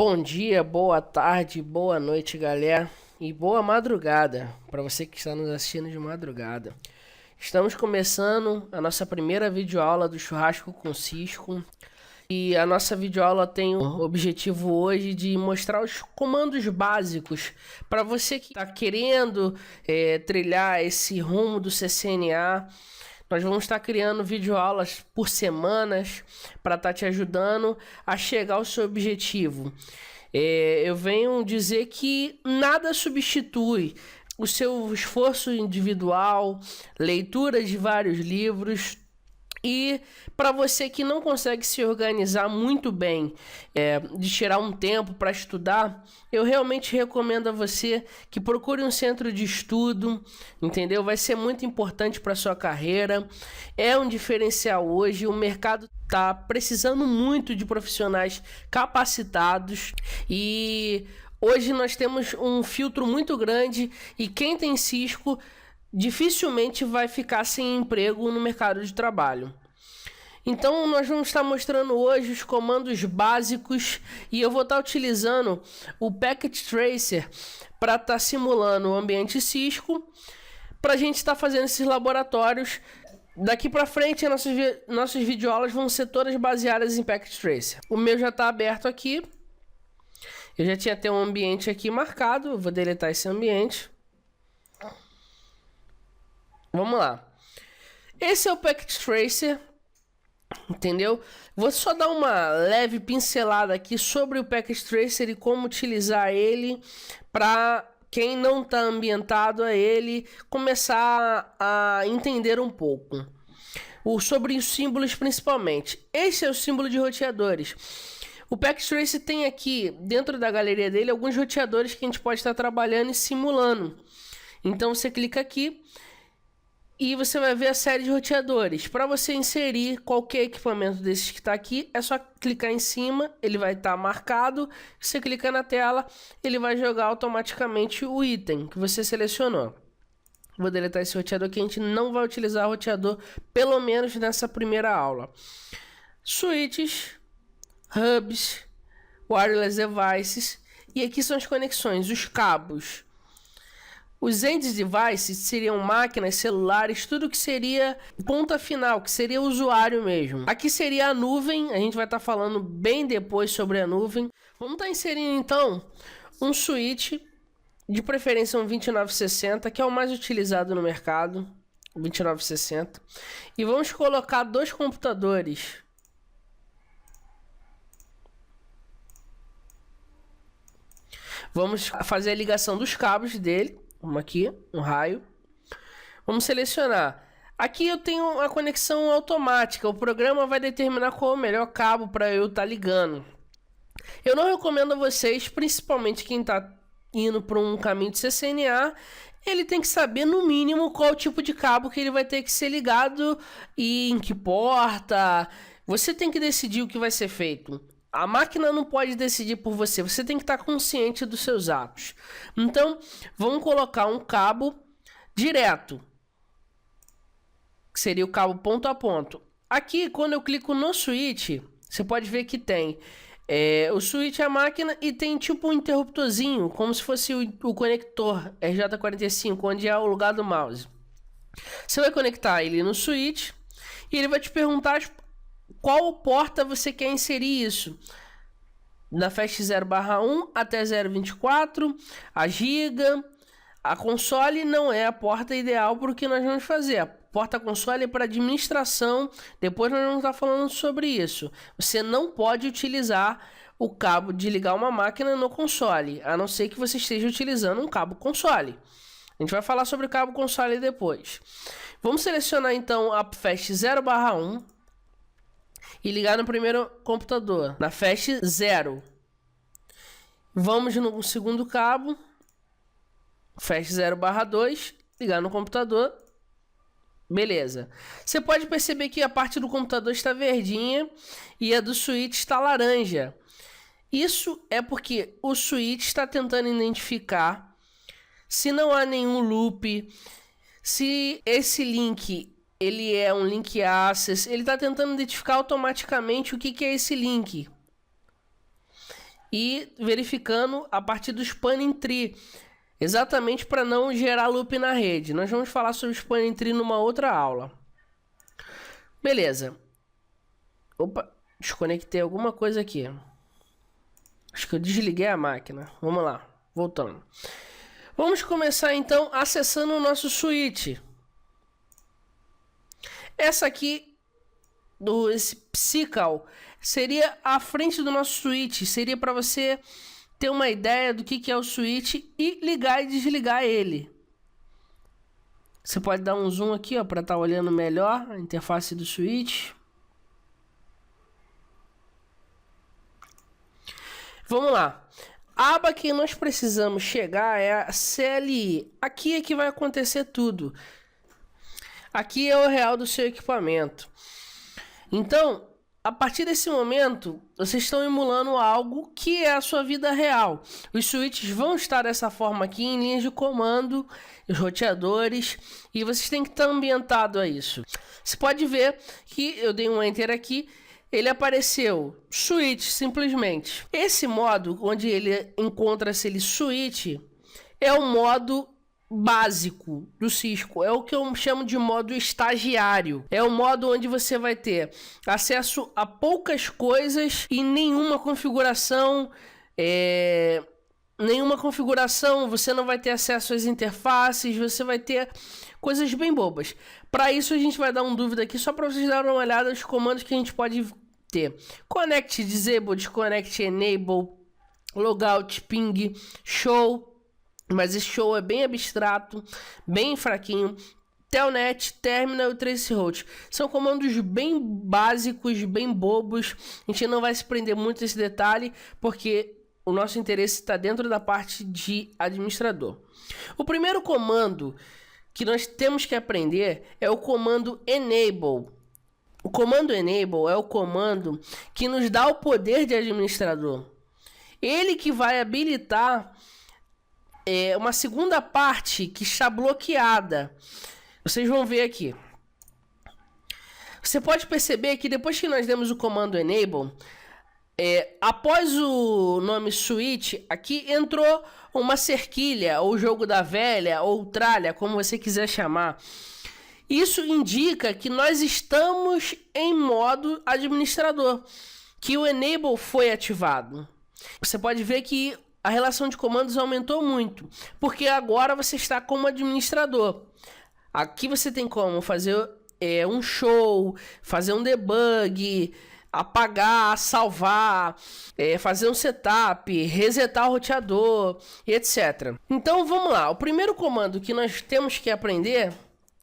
Bom dia, boa tarde, boa noite, galera, e boa madrugada para você que está nos assistindo de madrugada. Estamos começando a nossa primeira videoaula do Churrasco com Cisco e a nossa videoaula tem o objetivo hoje de mostrar os comandos básicos para você que está querendo trilhar esse rumo do CCNA. Nós vamos estar criando videoaulas por semanas para estar te ajudando a chegar ao seu objetivo. Eu venho dizer que nada substitui o seu esforço individual, leitura de vários livros. E para você que não consegue se organizar muito bem, de tirar um tempo para estudar, eu realmente recomendo a você que procure um centro de estudo, entendeu? Vai ser muito importante para sua carreira, é um diferencial hoje, o mercado está precisando muito de profissionais capacitados e hoje nós temos um filtro muito grande e quem tem Cisco dificilmente vai ficar sem emprego no mercado de trabalho. Então nós vamos estar mostrando hoje os comandos básicos e eu vou estar utilizando o Packet Tracer para estar simulando o ambiente Cisco para a gente estar fazendo esses laboratórios. Daqui para frente nossas videoaulas vão ser todas baseadas em Packet Tracer. O meu já está aberto aqui. Eu já tinha até um ambiente aqui marcado, eu vou deletar esse ambiente. Vamos lá. Esse é o Packet Tracer, entendeu? Vou só dar uma leve pincelada aqui sobre o Packet Tracer e como utilizar ele para quem não está ambientado a ele começar a entender um pouco. Sobre os símbolos principalmente. Esse é o símbolo de roteadores. O Packet Tracer tem aqui dentro da galeria dele alguns roteadores que a gente pode estar trabalhando e simulando. Então você clica aqui e você vai ver a série de roteadores. Para você inserir qualquer equipamento desses que está aqui, é só clicar em cima, ele vai estar marcado. Você clica na tela, ele vai jogar automaticamente o item que você selecionou. Vou deletar esse roteador que a gente não vai utilizar o roteador, pelo menos nessa primeira aula. Switches, hubs, wireless devices, e aqui são as conexões, os cabos. Os end devices seriam máquinas, celulares, tudo que seria ponta final, que seria o usuário mesmo. Aqui seria a nuvem, a gente vai estar falando bem depois sobre a nuvem. Vamos estar inserindo então um switch, de preferência um 2960, que é o mais utilizado no mercado, 2960. E vamos colocar dois computadores. Vamos fazer a ligação dos cabos dele. Vamos aqui, um raio. Vamos selecionar. Aqui eu tenho a conexão automática. O programa vai determinar qual é o melhor cabo para eu estar ligando. Eu não recomendo a vocês, principalmente quem está indo para um caminho de CCNA, ele tem que saber no mínimo qual tipo de cabo que ele vai ter que ser ligado e em que porta. Você tem que decidir o que vai ser feito. A máquina não pode decidir por você, você tem que estar consciente dos seus atos. Então, vamos colocar um cabo direto, que seria o cabo ponto a ponto. Aqui, quando eu clico no switch, você pode ver que tem o switch é a máquina e tem tipo um interruptorzinho, como se fosse o conector RJ45, onde é o lugar do mouse. Você vai conectar ele no switch e ele vai te perguntar qual porta você quer inserir isso. Na Fast 0/1 até 0.24, a giga, a console não é a porta ideal para o que nós vamos fazer. A porta console é para administração, depois nós vamos estar falando sobre isso. Você não pode utilizar o cabo de ligar uma máquina no console, a não ser que você esteja utilizando um cabo console. A gente vai falar sobre o cabo console depois. Vamos selecionar então a Fast 0/1 e ligar no primeiro computador, na Fast 0. Vamos no segundo cabo, Fast 0/2, ligar no computador. Beleza. Você pode perceber que a parte do computador está verdinha e a do switch está laranja. Isso é porque o switch está tentando identificar se não há nenhum loop, se esse link ele é um link access, ele está tentando identificar automaticamente o que é esse link. e verificando a partir do spanning tree, exatamente para não gerar loop na rede. Nós vamos falar sobre o spanning tree numa outra aula. Beleza. Opa, desconectei alguma coisa aqui. Acho que eu desliguei a máquina. Vamos lá, voltando. Vamos começar então acessando o nosso switch. Essa aqui, esse Psycal, seria a frente do nosso switch. Seria para você ter uma ideia do que é o switch e ligar e desligar ele. Você pode dar um zoom aqui, ó, para estar olhando melhor a interface do switch. Vamos lá. A aba que nós precisamos chegar é a CLI. Aqui é que vai acontecer tudo. Aqui é o real do seu equipamento. Então, a partir desse momento, vocês estão emulando algo que é a sua vida real. Os switches vão estar dessa forma aqui em linhas de comando, os roteadores, e vocês têm que estar ambientado a isso. Você pode ver que eu dei um enter aqui, ele apareceu switch simplesmente. Esse modo, onde ele encontra-se ele switch, é o modo básico do Cisco, é o que eu chamo de modo estagiário. É o modo onde você vai ter acesso a poucas coisas e nenhuma configuração. Você não vai ter acesso às interfaces, você vai ter coisas bem bobas. Para isso a gente vai dar uma dúvida aqui só para vocês darem uma olhada nos comandos que a gente pode ter. Connect Disable, Disconnect Enable, Logout, Ping, Show. Mas esse show é bem abstrato, bem fraquinho. Telnet, Terminal e Traceroute. São comandos bem básicos, bem bobos. A gente não vai se prender muito nesse detalhe, porque o nosso interesse está dentro da parte de administrador. O primeiro comando que nós temos que aprender é o comando Enable. O comando Enable é o comando que nos dá o poder de administrador. Ele que vai habilitar uma segunda parte que está bloqueada. Vocês vão ver aqui. Você pode perceber que depois que nós demos o comando Enable, após o nome switch, aqui entrou uma cerquilha, ou jogo da velha, ou tralha, como você quiser chamar. Isso indica que nós estamos em modo administrador, que o Enable foi ativado. Você pode ver que a relação de comandos aumentou muito, porque agora você está como administrador. Aqui você tem como fazer um show, fazer um debug, apagar, salvar, fazer um setup, resetar o roteador, etc. Então vamos lá, o primeiro comando que nós temos que aprender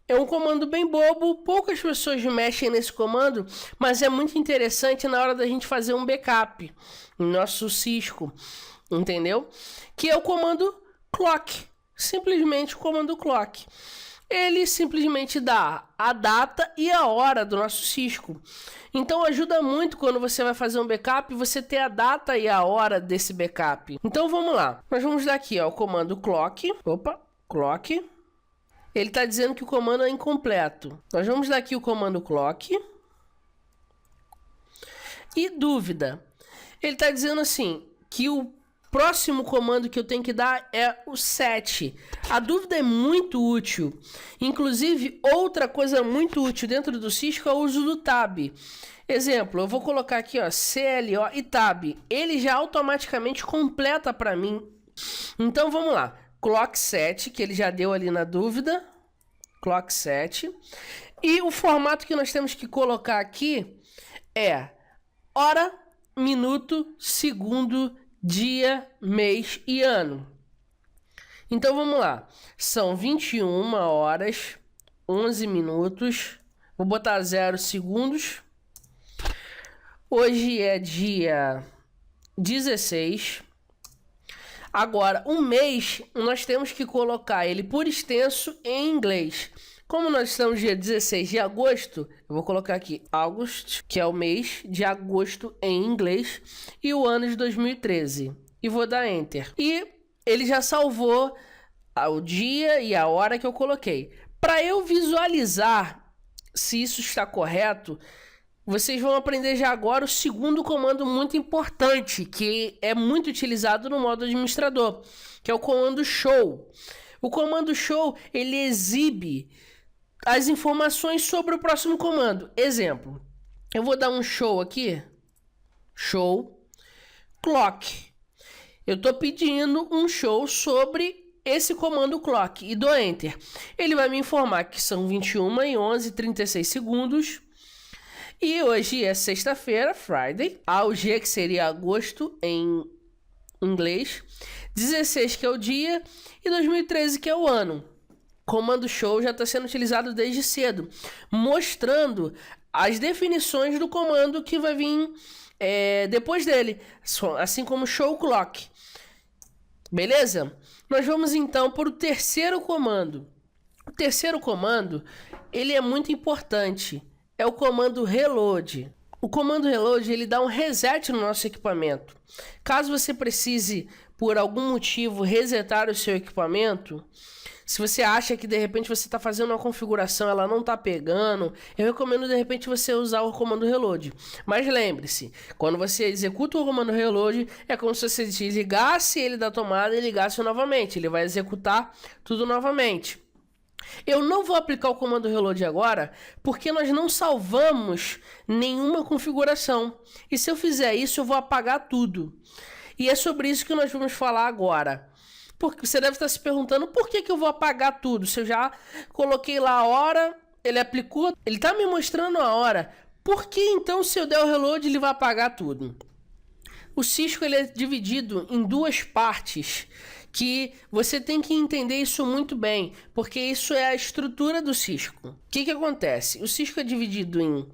é um comando bem bobo, poucas pessoas mexem nesse comando, mas é muito interessante na hora da gente fazer um backup no nosso Cisco. Entendeu? Que é o comando clock. Simplesmente o comando clock. Ele simplesmente dá a data e a hora do nosso Cisco. Então ajuda muito quando você vai fazer um backup, você ter a data e a hora desse backup. Então vamos lá. Nós vamos dar aqui o comando clock. Opa, clock. Ele está dizendo que o comando é incompleto. Nós vamos dar aqui o comando clock. E dúvida. Ele está dizendo assim, que o próximo comando que eu tenho que dar é o set. A dúvida é muito útil. Inclusive, outra coisa muito útil dentro do Cisco é o uso do tab. Exemplo, eu vou colocar aqui, ó, CLO e tab. Ele já automaticamente completa para mim. Então, vamos lá. Clock set, que ele já deu ali na dúvida. Clock set. E o formato que nós temos que colocar aqui é hora, minuto, segundo, dia, mês e ano. Então vamos lá. São 21 horas, 11 minutos. Vou botar 0 segundos. Hoje é dia 16. Agora, um mês, nós temos que colocar ele por extenso em inglês. Como nós estamos no dia 16 de agosto, eu vou colocar aqui August, que é o mês de agosto em inglês, e o ano de 2013. E vou dar Enter. E ele já salvou o dia e a hora que eu coloquei. Para eu visualizar se isso está correto, vocês vão aprender já agora o segundo comando muito importante, que é muito utilizado no modo administrador, que é o comando show. O comando show, ele exibe as informações sobre o próximo comando. Exemplo, eu vou dar um show aqui, show clock. Eu estou pedindo um show sobre esse comando clock e dou enter. Ele vai me informar que são 21h11:36. E hoje é sexta-feira, Friday. AUG, que seria agosto em inglês. 16, que é o dia. E 2013, que é o ano. Comando show já está sendo utilizado desde cedo, mostrando as definições do comando que vai vir depois dele, assim como show clock. Beleza? Nós vamos então para o terceiro comando. O terceiro comando, ele é muito importante. É o comando reload. O comando reload, ele dá um reset no nosso equipamento. Caso você precise, por algum motivo, resetar o seu equipamento, se você acha que de repente você está fazendo uma configuração, ela não está pegando, eu recomendo de repente você usar o comando reload. Mas lembre-se, quando você executa o comando reload, é como se você desligasse ele da tomada e ligasse novamente. Ele vai executar tudo novamente. Eu não vou aplicar o comando reload agora, porque nós não salvamos nenhuma configuração. E se eu fizer isso, eu vou apagar tudo. E é sobre isso que nós vamos falar agora. Porque você deve estar se perguntando por que eu vou apagar tudo. Se eu já coloquei lá a hora, ele aplicou, ele está me mostrando a hora. Por que então, se eu der o reload, ele vai apagar tudo? O Cisco, ele é dividido em duas partes, que você tem que entender isso muito bem, porque isso é a estrutura do Cisco. O que acontece? O Cisco é dividido em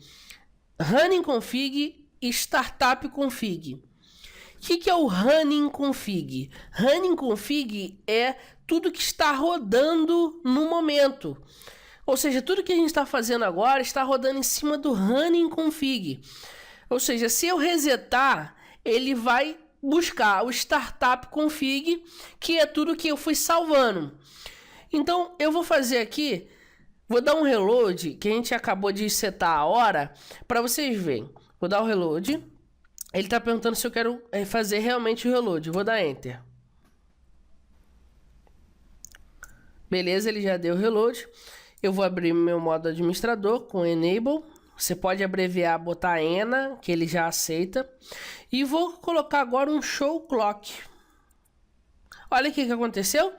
Running Config e Startup Config. O que é o Running Config? Running Config é tudo que está rodando no momento. Ou seja, tudo que a gente está fazendo agora está rodando em cima do Running Config. Ou seja, se eu resetar, ele vai buscar o Startup Config, que é tudo que eu fui salvando. Então, eu vou fazer aqui, vou dar um reload, que a gente acabou de setar a hora, para vocês verem. Vou dar o reload. Ele está perguntando se eu quero fazer realmente o reload. Vou dar Enter. Beleza, ele já deu o reload. Eu vou abrir meu modo administrador com Enable. Você pode abreviar, botar ENA, que ele já aceita. E vou colocar agora um Show Clock. Olha o que aconteceu.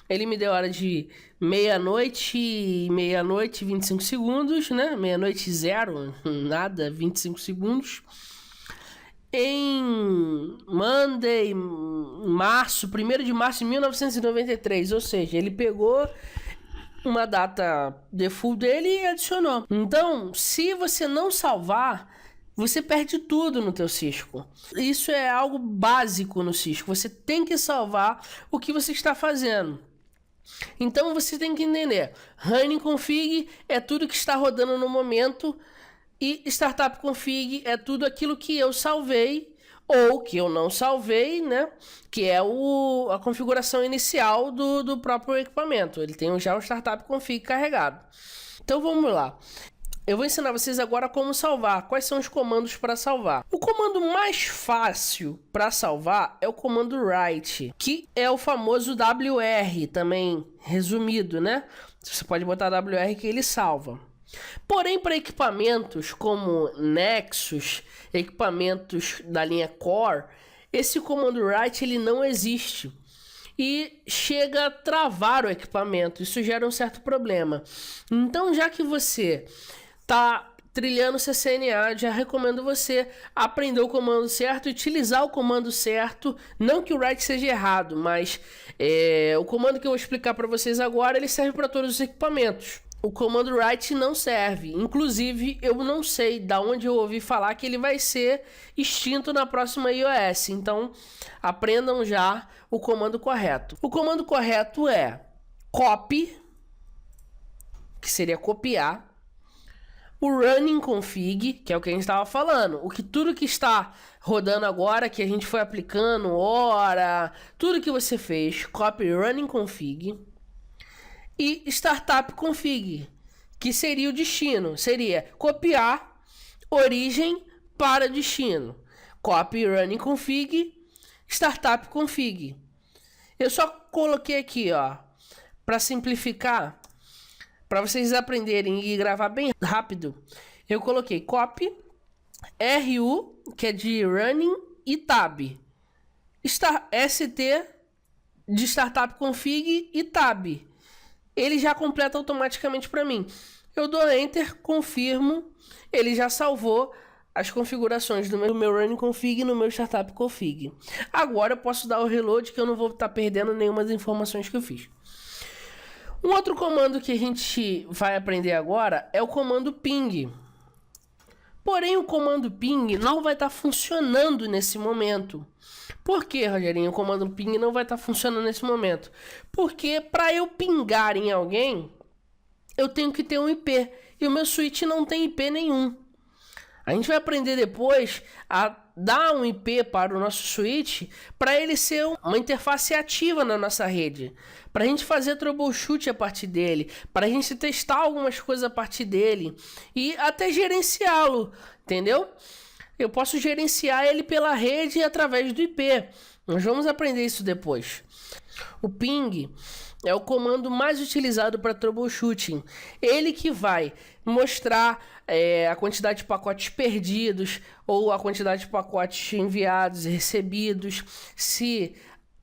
Ele me deu hora de meia-noite e 25 segundos, né? Meia-noite 0, nada, 25 segundos. Em Monday, março, 1º de março de 1993. Ou seja, ele pegou uma data default dele e adicionou. Então, se você não salvar, você perde tudo no teu Cisco. Isso é algo básico no Cisco. Você tem que salvar o que você está fazendo. Então, você tem que entender. Running Config é tudo que está rodando no momento. E Startup Config é tudo aquilo que eu salvei ou que eu não salvei, né? Que é a configuração inicial do próprio equipamento. Ele tem já o Startup Config carregado. Então vamos lá. Eu vou ensinar vocês agora como salvar. Quais são os comandos para salvar? O comando mais fácil para salvar é o comando write, que é o famoso WR, também resumido, né? Você pode botar WR que ele salva. Porém, para equipamentos como Nexus, equipamentos da linha Core, esse comando write ele não existe e chega a travar o equipamento. Isso gera um certo problema. Então, já que você está trilhando CCNA, já recomendo você aprender o comando certo, utilizar o comando certo. Não que o write seja errado, mas o comando que eu vou explicar para vocês agora, ele serve para todos os equipamentos. O comando write não serve. Inclusive, eu não sei de onde eu ouvi falar que ele vai ser extinto na próxima iOS. Então, aprendam já o comando correto. O comando correto é copy, que seria copiar. O running config, que é o que a gente estava falando. Tudo que está rodando agora, que a gente foi aplicando, hora, tudo que você fez, copy running config. E Startup Config, que seria o destino. Seria copiar origem para destino. Copy running config, startup config. Eu só coloquei aqui, ó, para simplificar, para vocês aprenderem e gravar bem rápido. Eu coloquei copy RU, que é de running, e tab. ST de startup config e tab. Ele já completa automaticamente para mim. Eu dou enter, confirmo, ele já salvou as configurações do meu running config e no meu startup config. Agora eu posso dar o reload, que eu não vou estar perdendo nenhuma das informações que eu fiz. Um outro comando que a gente vai aprender agora é o comando ping. Porém, o comando ping não vai estar funcionando nesse momento. Por que, Rogerinho, o comando ping não vai estar funcionando nesse momento? Porque para eu pingar em alguém, eu tenho que ter um IP. E o meu switch não tem IP nenhum. A gente vai aprender depois a dar um IP para o nosso switch para ele ser uma interface ativa na nossa rede. Para a gente fazer troubleshoot a partir dele. Para a gente testar algumas coisas a partir dele. E até gerenciá-lo, entendeu? Eu posso gerenciar ele pela rede através do IP. Nós vamos aprender isso depois. O ping é o comando mais utilizado para troubleshooting. Ele que vai mostrar a quantidade de pacotes perdidos ou a quantidade de pacotes enviados e recebidos, se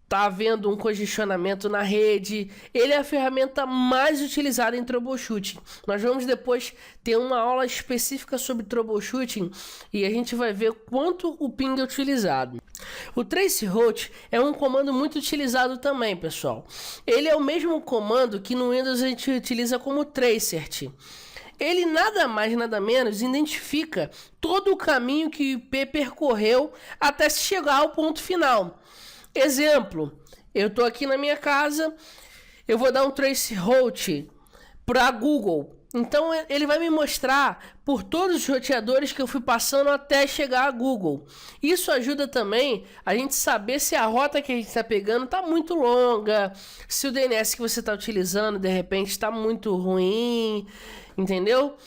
está havendo um congestionamento na rede. Ele é a ferramenta mais utilizada em troubleshooting. Nós vamos depois ter uma aula específica sobre troubleshooting e a gente vai ver quanto o ping é utilizado. O traceroute é um comando muito utilizado também, pessoal. Ele é o mesmo comando que no Windows a gente utiliza como tracert. Ele nada mais nada menos identifica todo o caminho que o IP percorreu até chegar ao ponto final. Exemplo, eu estou aqui na minha casa, eu vou dar um traceroute para Google. Então ele vai me mostrar por todos os roteadores que eu fui passando até chegar a Google. Isso ajuda também a gente saber se a rota que a gente está pegando está muito longa, se o DNS que você está utilizando de repente está muito ruim, entendeu?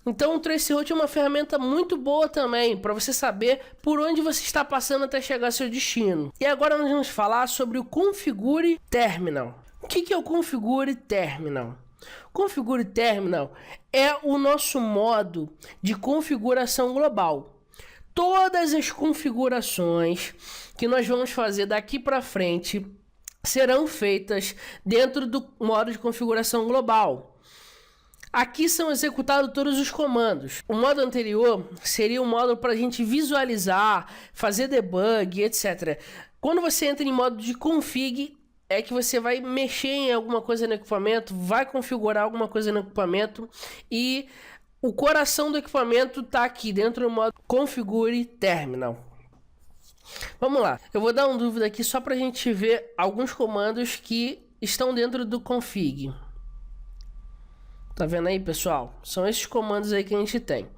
Então o traceroute é uma ferramenta muito boa também para você saber por onde você está passando até chegar ao seu destino. E agora nós vamos falar sobre o Configure Terminal. O que é o Configure Terminal? Configure Terminal é o nosso modo de configuração global. Todas as configurações que nós vamos fazer daqui para frente serão feitas dentro do modo de configuração global. Aqui são executados todos os comandos. O modo anterior seria um modo para a gente visualizar, fazer debug, etc. Quando você entra em modo de config, é que você vai mexer em alguma coisa no equipamento, vai configurar alguma coisa no equipamento e o coração do equipamento está aqui dentro do modo Configure Terminal. Vamos lá, eu vou dar uma dúvida aqui só para a gente ver alguns comandos que estão dentro do config. Tá vendo aí, pessoal? São esses comandos aí que a gente tem.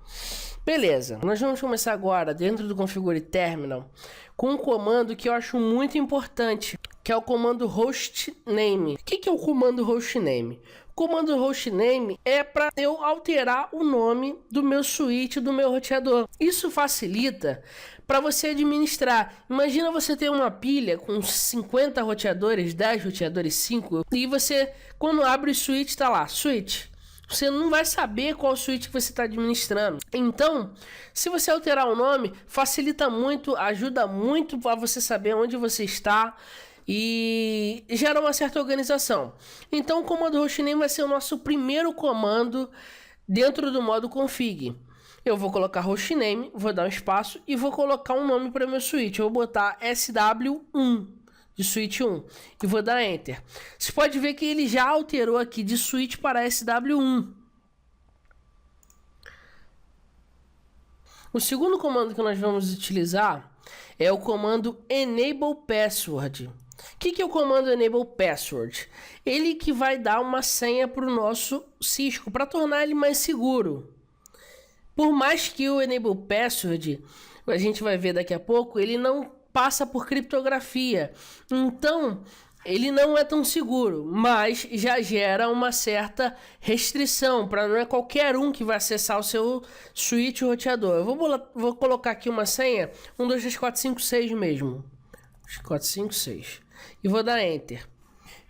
Beleza, nós vamos começar agora dentro do Configure Terminal com um comando que eu acho muito importante, que é o comando hostname. O que é o comando hostname? O comando hostname é para eu alterar o nome do meu switch, do meu roteador. Isso facilita para você administrar. Imagina você ter uma pilha com 50 roteadores, 10 roteadores, 5, e você, quando abre o switch, está lá, switch. Você não vai saber qual switch que você está administrando. Então, se você alterar o nome, facilita muito, ajuda muito para você saber onde você está e gera uma certa organização. Então, o comando hostname vai ser o nosso primeiro comando dentro do modo config. Eu vou colocar hostname, vou dar um espaço e vou colocar um nome para meu switch. Eu vou botar SW1. De switch 1 e vou dar enter. Você pode ver que ele já alterou aqui de switch para SW1. O segundo comando que nós vamos utilizar é o comando enable password. O que é o comando enable password? Ele que vai dar uma senha para o nosso Cisco para tornar ele mais seguro. Por mais que o enable password, a gente vai ver daqui a pouco, ele não passa por criptografia. Então, ele não é tão seguro, mas já gera uma certa restrição, para não é qualquer um que vai acessar o seu switch roteador. Eu vou colocar aqui uma senha, 1, 2, 3, 4, 5, 6 mesmo. 4, 5, 6. E vou dar Enter.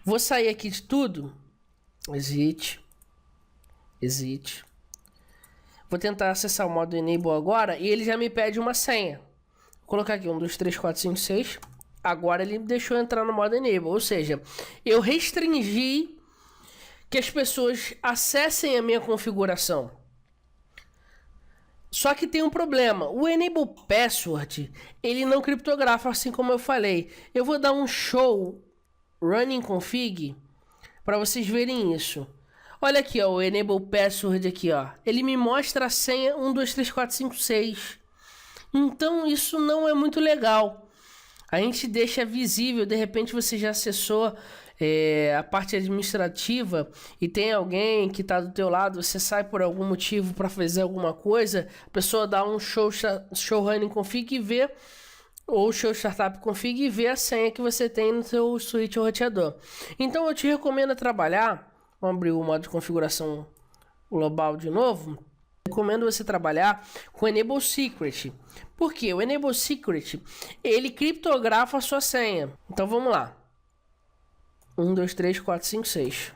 Vou sair aqui de tudo. Exit. Exit. Vou tentar acessar o modo Enable agora e ele já me pede uma senha. Vou colocar aqui 1, 2, 3, 4, 5, 6. Agora ele me deixou entrar no modo Enable. Ou seja, eu restringi que as pessoas acessem a minha configuração. Só que tem um problema. O Enable Password, ele não criptografa, assim como eu falei. Eu vou dar um show running config para vocês verem isso. Olha aqui, ó, o Enable Password aqui, ó. Ele me mostra a senha 1, 2, 3, 4, 5, 6. Então isso não é muito legal. A gente deixa visível, de repente você já acessou a parte administrativa e tem alguém que está do teu lado, você sai por algum motivo para fazer alguma coisa, a pessoa dá um show running config e vê, ou show startup config e vê a senha que você tem no seu switch roteador. Então eu te recomendo trabalhar, vamos abrir o modo de configuração global de novo. Recomendo você trabalhar com o Enable Secret. Por quê? O Enable Secret, ele criptografa a sua senha. Então vamos lá. 1, 2, 3, 4, 5, 6.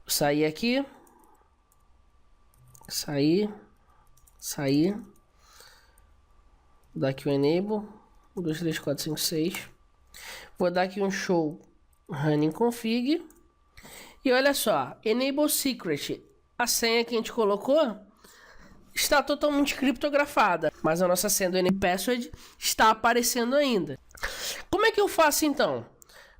Vou sair aqui. Sair. Vou dar aqui o Enable. 1, 2, 3, 4, 5, 6. Vou dar aqui um show running config. E olha só, Enable Secret. A senha que a gente colocou está totalmente criptografada, mas a nossa senha do Enable Password está aparecendo ainda. Como é que eu faço então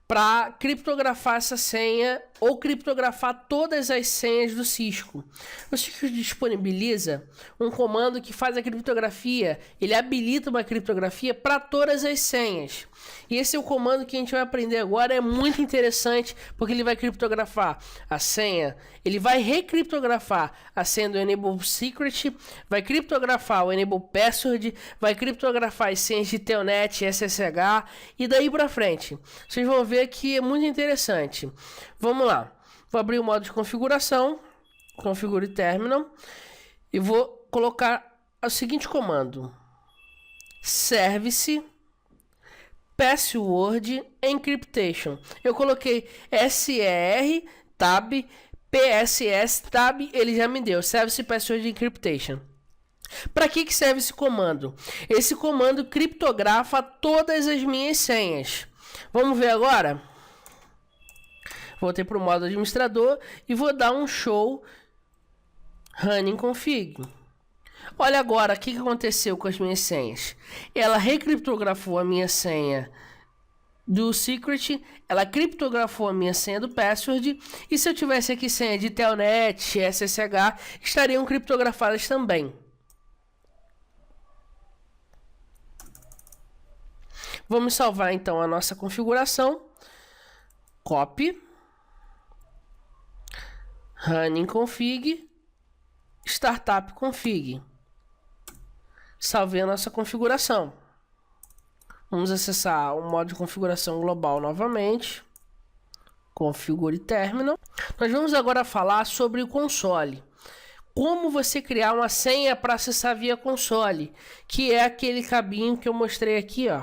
para criptografar essa senha ou criptografar todas as senhas do Cisco? O Cisco disponibiliza um comando que faz a criptografia, ele habilita uma criptografia para todas as senhas. E esse é o comando que a gente vai aprender agora, é muito interessante, porque ele vai criptografar a senha, ele vai recriptografar a senha do Enable Secret, vai criptografar o Enable Password, vai criptografar as senhas de Telnet, SSH e daí para frente. Vocês vão ver que é muito interessante. Vamos lá, vou abrir o modo de configuração, configure terminal, e vou colocar o seguinte comando: service password encryption. Eu coloquei SER tab PSS tab, ele já me deu service password encryption. Para que serve esse comando? Esse comando criptografa todas as minhas senhas. Vamos ver agora? Voltei para o modo administrador e vou dar um show running config. Olha agora o que aconteceu com as minhas senhas. Ela recriptografou a minha senha do Secret, ela criptografou a minha senha do Password, e se eu tivesse aqui senha de Telnet, SSH, estariam criptografadas também. Vamos salvar então a nossa configuração. Copy. Running config. Startup config. Salvei a nossa configuração. Vamos acessar o modo de configuração global novamente. Configure terminal. Nós vamos agora falar sobre o console. Como você criar uma senha para acessar via console, que é aquele cabinho que eu mostrei aqui, ó.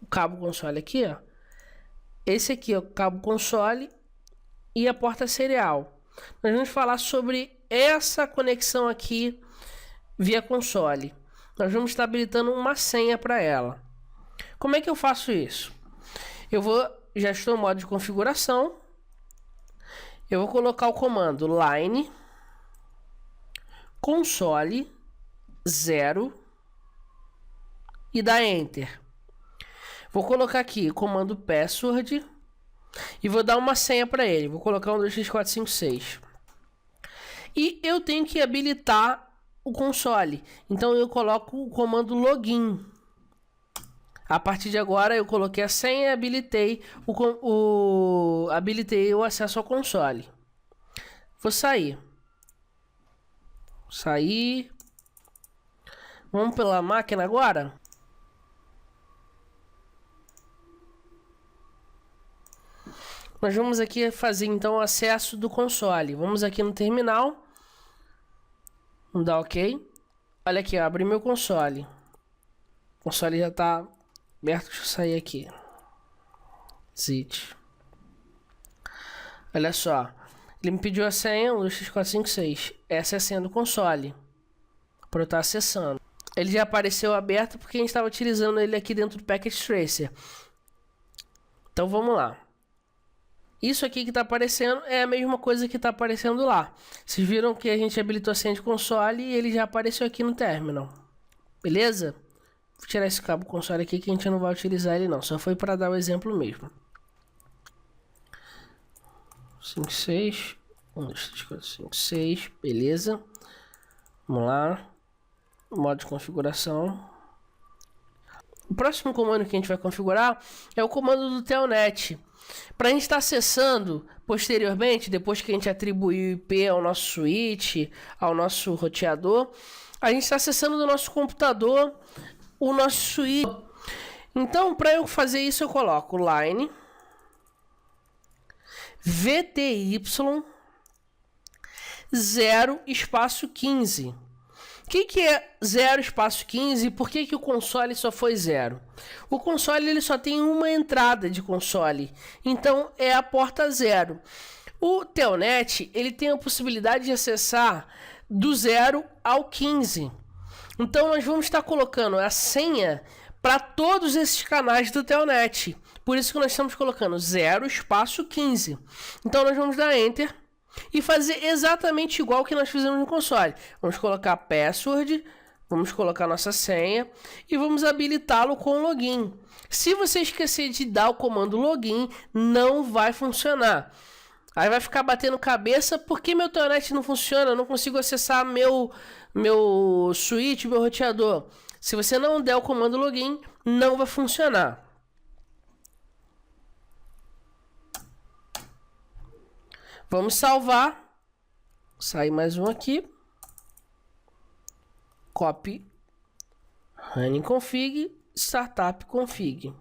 O cabo console aqui, ó. Esse aqui é o cabo console e a porta serial. Nós vamos falar sobre essa conexão aqui via console. Nós vamos estar habilitando uma senha para ela. Como é que eu faço isso? Já estou no modo de configuração. Eu vou colocar o comando line console 0 e dar enter. Vou colocar aqui o comando password e vou dar uma senha para ele. Vou colocar 1, 2, 3, 4, 5, 6. E eu tenho que habilitar o console. Então eu coloco o comando login. A partir de agora eu coloquei a senha e habilitei o acesso ao console. Vou sair. Vamos pela máquina agora. Nós vamos aqui fazer então o acesso do console. Vamos aqui no terminal. Vamos dar OK. Olha aqui, abri meu console. O console já está aberto. Deixa eu sair aqui. Exit. Olha só. Ele me pediu a senha 1234556. Essa é a senha do console para eu estar acessando. Ele já apareceu aberto porque a gente estava utilizando ele aqui dentro do Packet Tracer. Então vamos lá. Isso aqui que está aparecendo é a mesma coisa que está aparecendo lá. Vocês viram que a gente habilitou a senha de console e ele já apareceu aqui no terminal. Beleza? Vou tirar esse cabo console aqui que a gente não vai utilizar ele não. Só foi para dar o exemplo mesmo. 56. 1, 2, 3, 4, 5, 6. Beleza. Vamos lá. Modo de configuração. O próximo comando que a gente vai configurar é o comando do Telnet. Para a gente estar acessando posteriormente, depois que a gente atribuir o IP ao nosso switch, ao nosso roteador, a gente está acessando do nosso computador o nosso switch. Então, para eu fazer isso, eu coloco line VTY 0 espaço 15. O que é 0 espaço 15 e por que o console só foi 0? O console ele só tem uma entrada de console, então é a porta 0. O Telnet ele tem a possibilidade de acessar do 0 ao 15. Então nós vamos estar colocando a senha para todos esses canais do Telnet. Por isso que nós estamos colocando 0 espaço 15. Então nós vamos dar Enter. E fazer exatamente igual que nós fizemos no console. Vamos colocar password, vamos colocar nossa senha e vamos habilitá-lo com login. Se você esquecer de dar o comando login, não vai funcionar. Aí vai ficar batendo cabeça, porque meu Telnet não funciona, eu não consigo acessar meu switch, meu roteador. Se você não der o comando login, não vai funcionar. Vamos salvar. Sai mais um aqui. Copy. Running config. Startup config.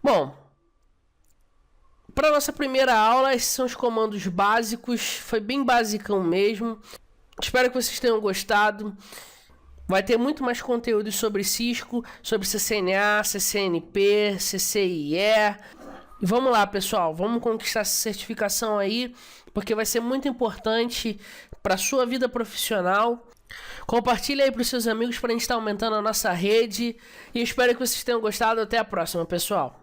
Bom, para nossa primeira aula, esses são os comandos básicos. Foi bem basicão mesmo. Espero que vocês tenham gostado. Vai ter muito mais conteúdo sobre Cisco, sobre CCNA, CCNP, CCIE. E vamos lá, pessoal, vamos conquistar essa certificação aí, porque vai ser muito importante para a sua vida profissional. Compartilha aí para os seus amigos para a gente estar aumentando a nossa rede. E espero que vocês tenham gostado. Até a próxima, pessoal.